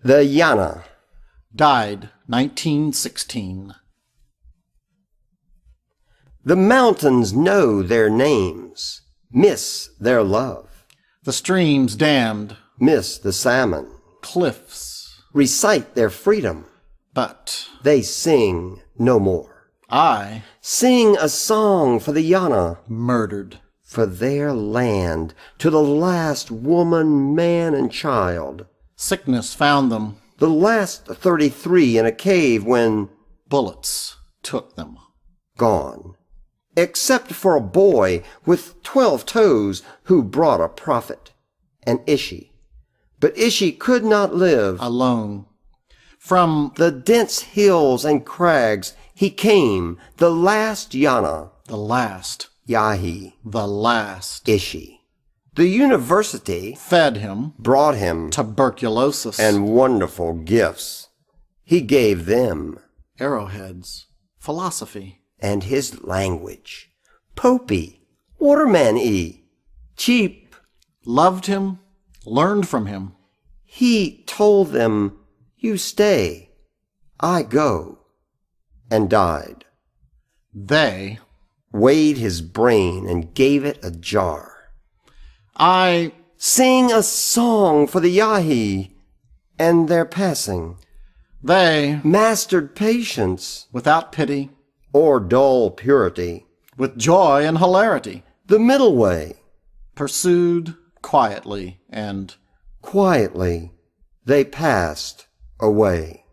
The Yana. Died 1916. The mountains know their names, miss their love. The streams dammed, Miss the salmon, cliffs, recite their freedom. but They sing no more. I Sing a song for the Yana, murdered. for their land, to the last woman, man, and child. Sickness found them. The last 33 in a cave when Bullets took them. gone. Except for a boy with 12 toes who brought a prophet, an Ishi. But Ishi could not live. Alone. From The dense hills and crags he came, the last Yana, the last, Yahi, the last, Ishi. The university fed him brought him tuberculosis and wonderful gifts. He gave them arrowheads, philosophy, and his language. Popey, waterman-y, cheap. loved him, learned from him. He told them, you stay, I go, and died. They, Weighed his brain and gave it ajar. I, Sing a song for the Yahi and their passing. they, Mastered patience without pity, or dull purity. with joy and hilarity, The middle way, pursued quietly and quietly, they passed away.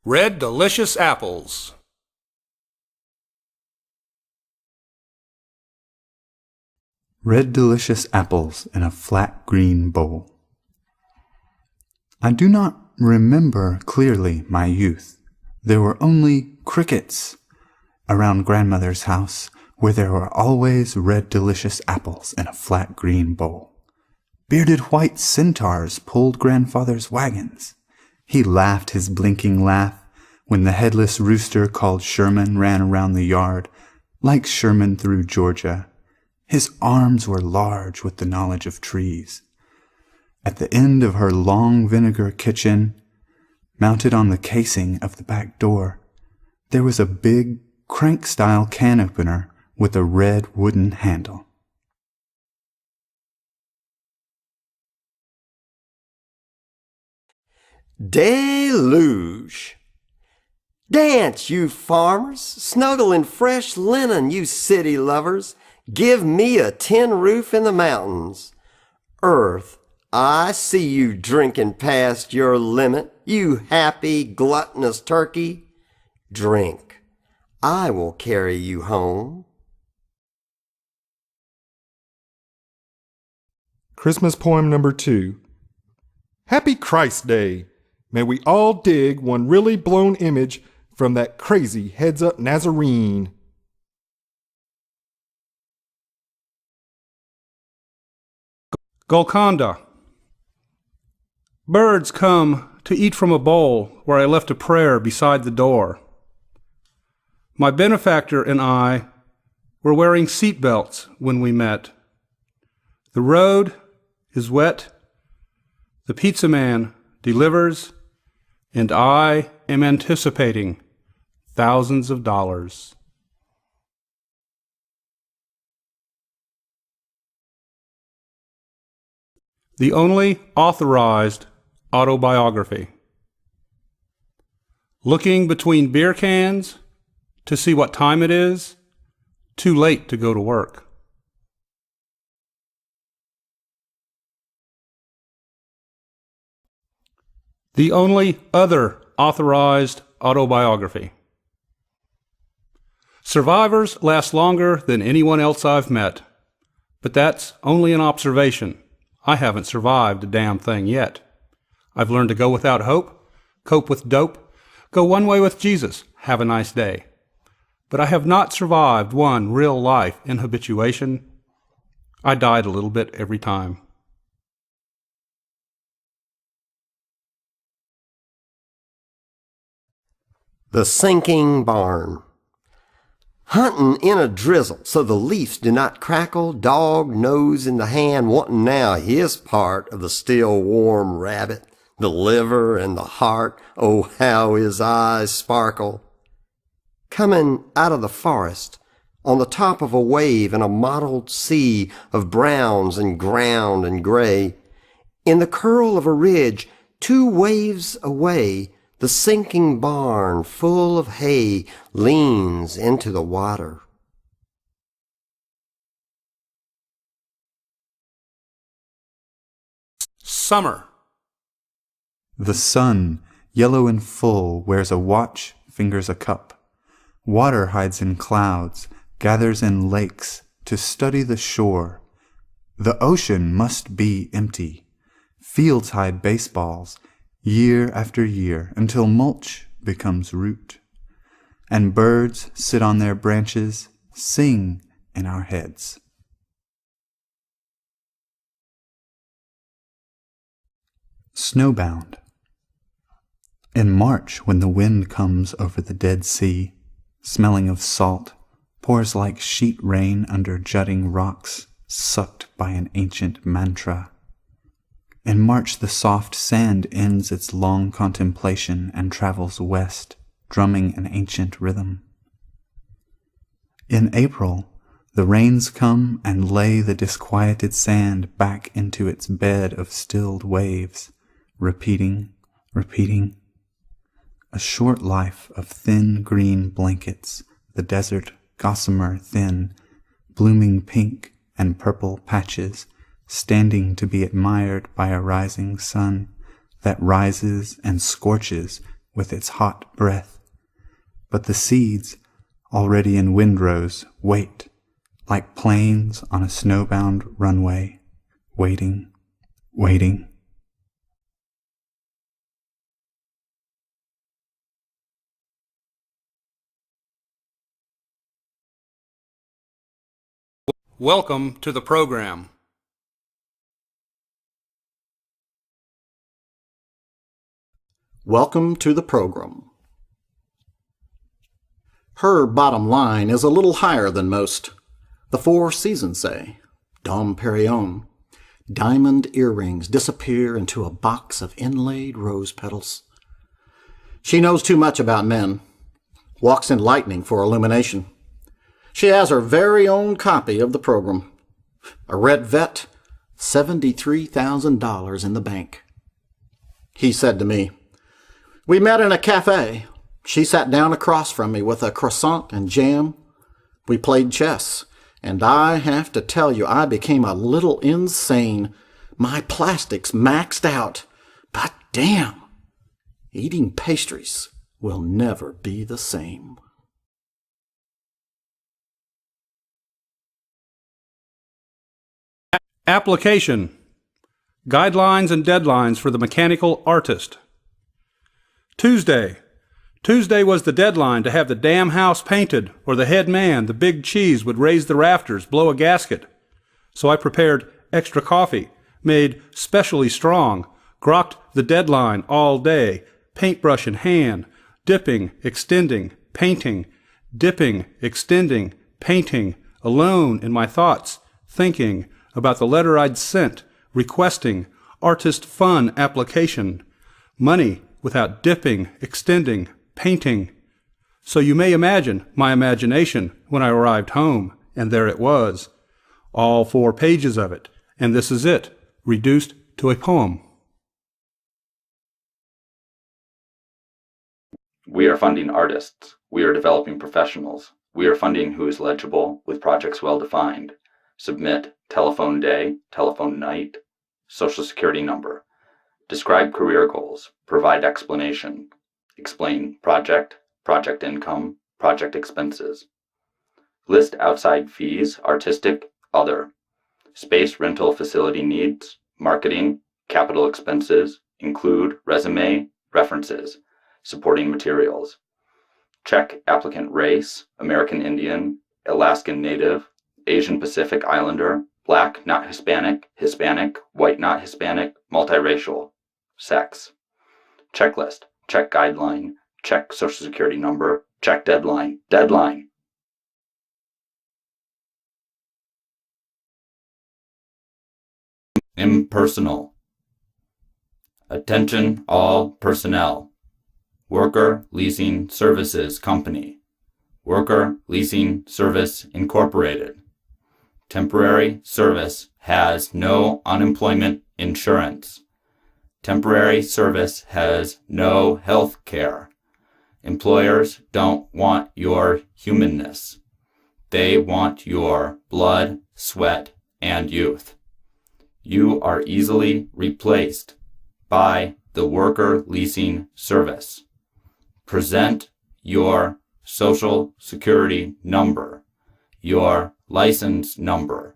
Red Delicious Apples. Red delicious apples in a flat green bowl. I do not remember clearly my youth. There were only crickets around grandmother's house, where there were always red delicious apples in a flat green bowl. Bearded white centaurs pulled grandfather's wagons. He laughed his blinking laugh when the headless rooster called Sherman ran around the yard, like Sherman through Georgia. His arms were large with the knowledge of trees. At the end of her long vinegar kitchen, mounted on the casing of the back door, there was a big crank-style can opener with a red wooden handle. Deluge. Dance, you farmers, snuggle in fresh linen, you city lovers. Give me a tin roof in the mountains. Earth, I see you drinking past your limit, you happy, gluttonous turkey. Drink. I will carry you home. Christmas poem number 2. Happy Christ Day. May we all dig one really blown image from that crazy heads-up Nazarene. Golconda. Birds come to eat from a bowl where I left a prayer beside the door. My benefactor and I were wearing seat belts when we met. The road is wet. The pizza man delivers, and I am anticipating thousands of dollars. The only authorized autobiography. Looking between beer cans to see what time it is, too late to go to work. The only other authorized autobiography. Survivors last longer than anyone else I've met, but that's only an observation. I haven't survived a damn thing yet. I've learned to go without hope, cope with dope, go one way with Jesus, have a nice day. But I have not survived one real life in habituation. I died a little bit every time. The sinking barn. Hunting in a drizzle so the leaves do not crackle, dog nose in the hand, wanting now his part of the still warm rabbit, the liver and the heart, oh how his eyes sparkle. Coming out of the forest, on the top of a wave in a mottled sea of browns and ground and gray, in the curl of a ridge 2 waves away, the sinking barn full of hay leans into the water. Summer. The sun, yellow and full, wears a watch, fingers a cup. Water hides in clouds, gathers in lakes to study the shore. The ocean must be empty. Fields hide baseballs, year after year, until mulch becomes root. And birds sit on their branches, sing in our heads. Snowbound. In March, when the wind comes over the Dead Sea, smelling of salt, pours like sheet rain under jutting rocks, sucked by an ancient mantra. In March the soft sand ends its long contemplation and travels west, drumming an ancient rhythm. In April, the rains come and lay the disquieted sand back into its bed of stilled waves, repeating, repeating. A short life of thin green blankets, the desert gossamer thin, blooming pink and purple patches, standing to be admired by a rising sun that rises and scorches with its hot breath. But the seeds, already in windrows, wait, like planes on a snowbound runway, waiting, waiting. Welcome to the program. welcome to the program. Her bottom line is a little higher than most. The Four Seasons say, Dom Perignon. Diamond earrings disappear into a box of inlaid rose petals. She knows too much about men. Walks in lightning for illumination. She has her very own copy of the program. A red vet, $73,000 in the bank. He said to me, we met in a cafe. She sat down across from me with a croissant and jam. We played chess, and I have to tell you, I became a little insane. My plastics maxed out. But damn, eating pastries will never be the same. Application. Guidelines and deadlines for the mechanical artist. Tuesday. Tuesday was the deadline to have the damn house painted, or the head man, the big cheese, would raise the rafters, blow a gasket. So I prepared extra coffee, made specially strong, grokked the deadline all day, paintbrush in hand, dipping, extending, painting, dipping, extending, painting, alone in my thoughts, thinking about the letter I'd sent, requesting artist fun application, money without dipping, extending, painting. So you may imagine my imagination when I arrived home, and there it was, all 4 pages of it, and this is it, reduced to a poem. We are funding artists. We are developing professionals. We are funding who is legible with projects well defined. Submit telephone day, telephone night, social security number. Describe career goals. Provide explanation. Explain project, project income, project expenses. List outside fees, artistic, other. Space rental facility needs, marketing, capital expenses, include resume, references, supporting materials. Check applicant race, American Indian, Alaskan Native, Asian Pacific Islander, Black not Hispanic, Hispanic, White not Hispanic, multiracial. Sex. Checklist. Check guideline. Check social security number. Check deadline. Deadline. Impersonal. Attention all personnel. Worker Leasing Services Company. Worker Leasing Service Incorporated. Temporary service has no unemployment insurance. Temporary service has no health care. Employers don't want your humanness. They want your blood, sweat, and youth. You are easily replaced by the worker leasing service. Present your Social Security number, your license number.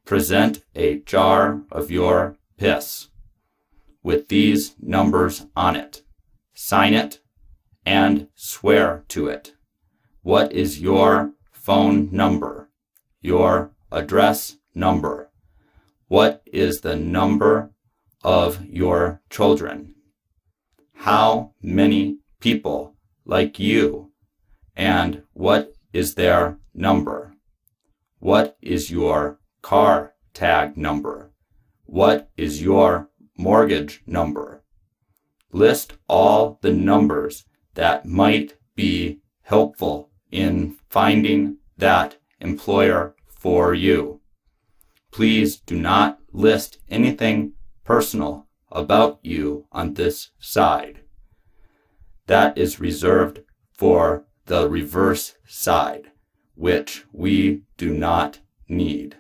Present a jar of your piss with these numbers on it. Sign it and swear to it. What is your phone number? Your address number? What is the number of your children? How many people like you? And what is their number? What is your car tag number? What is your mortgage number? List all the numbers that might be helpful in finding that employer for you. Please do not list anything personal about you on this side. That is reserved for the reverse side, which we do not need.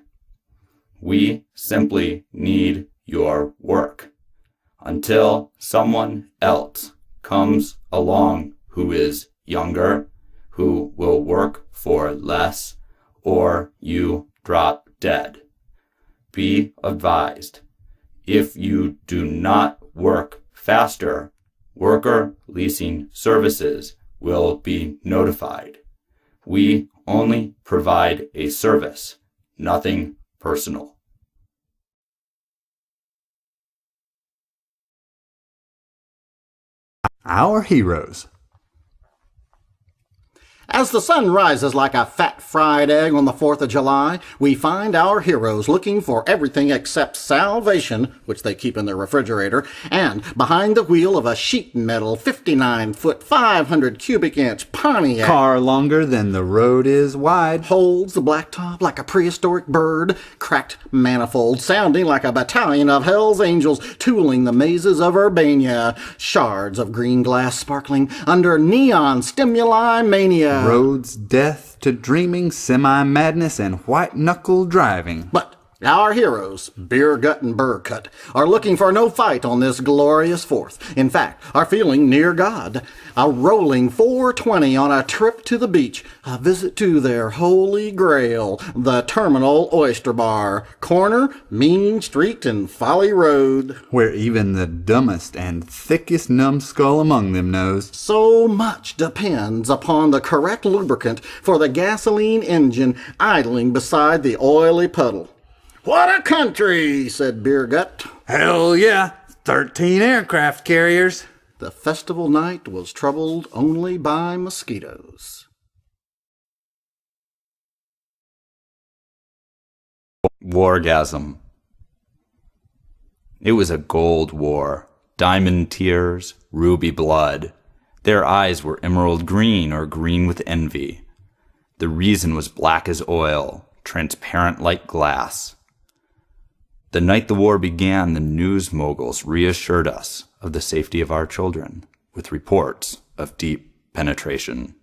We simply need your work until someone else comes along who is younger, who will work for less, or you drop dead. Be advised, if you do not work faster, Worker Leasing Services will be notified. We only provide a service, nothing personal. Our heroes. As the sun rises like a fat fried egg on the 4th of July, we find our heroes looking for everything except salvation, which they keep in their refrigerator, and behind the wheel of a sheet metal 59-foot, 500-cubic-inch Pontiac. Car longer than the road is wide. Holds the blacktop like a prehistoric bird, cracked manifold sounding like a battalion of Hell's Angels tooling the mazes of Urbania, shards of green glass sparkling under neon stimuli mania. Roads death to dreaming, semi-madness, and white-knuckle driving. But our heroes, Beer Gut and Burrcut, are looking for no fight on this glorious 4th. In fact, are feeling near God. A rolling 420 on a trip to the beach, a visit to their holy grail, the Terminal Oyster Bar, corner Mean Street and Folly Road. Where even the dumbest and thickest numbskull among them knows. So much depends upon the correct lubricant for the gasoline engine idling beside the oily puddle. "What a country," said Beer Gut. Hell yeah, 13 aircraft carriers. The festival night was troubled only by mosquitoes. Wargasm. It was a gold war. Diamond tears, ruby blood. Their eyes were emerald green or green with envy. The reason was black as oil, transparent like glass. The night the war began, the news moguls reassured us of the safety of our children with reports of deep penetration.